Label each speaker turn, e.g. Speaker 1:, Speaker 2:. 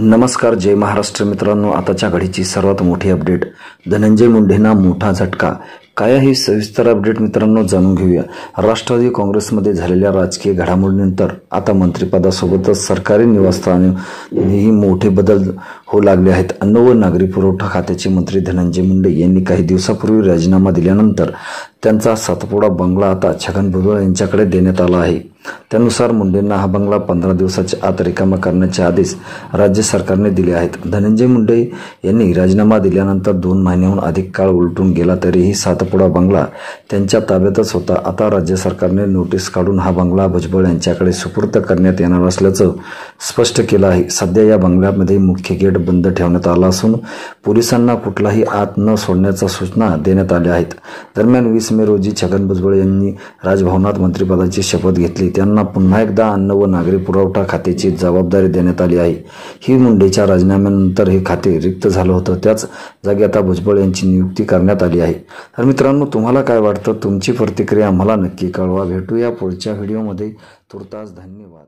Speaker 1: नमस्कार, जय महाराष्ट्र मित्रांनो। आताच्या घडीची सर्वात मोठी अपडेट, धनंजय मुंडेंना मोठा झटका। काय आहे सविस्तर अपडेट मित्रांनो, जाणून घेऊया। राष्ट्रवादी काँग्रेसमध्ये झालेल्या राजकीय घडामोडीनंतर आता मंत्रिपदासोबतच सरकारी निवासस्थानीही मोठे बदल होऊ लागले आहेत। अन्न व नागरी पुरवठा खात्याचे मंत्री धनंजय मुंडे यांनी काही दिवसापूर्वी राजीनामा दिल्यानंतर त्यांचा सातपुडा बंगला आता छगन भुजबळ यांच्याकडे देण्यात आला आहे। त्यानुसार मुंडेंना हा बंगला 15 दिवसाच्या आत रिकामा करण्याचे आदेश राज्य सरकारने दिले आहेत। धनंजय मुंडे यांनी राजीनामा दिल्यानंतर 2 महिन्यांहून अधिक काळ उलटून गेला तरीही सातपुडा बंगला त्यांच्या ताब्यातच होता। आता राज्य सरकारने नोटीस काढून हा बंगला भुजबळ यांच्याकडे सुपूर्द करण्यात येणार असल्याचं स्पष्ट केलं आहे। सध्या या बंगल्यामध्ये मुख्य गेट बंद ठेवण्यात आला असून पोलिसांना कुठलाही आत न सोडण्याच्या सूचना देण्यात आल्या आहेत। दरम्यान 20 मे रोजी छगन भुजबळ यांनी राजभवनात मंत्रिपदाची शपथ घेतली। त्यांना पुन्हा एकदा अन्न व नागरी पुरवठा खात्याची जबाबदारी देण्यात आली आहे। ही मुंडेच्या राजीनाम्यानंतर हे खाते रिक्त झालं होतं, त्याच जागी आता भुजबळ यांची नियुक्ती करण्यात आली आहे। तर मित्रांनो, तुम्हाला काय वाटतं? तुमची प्रतिक्रिया आम्हाला नक्की कळवा। भेटूया पुढच्या व्हिडिओमध्ये। तुर्तास धन्यवाद।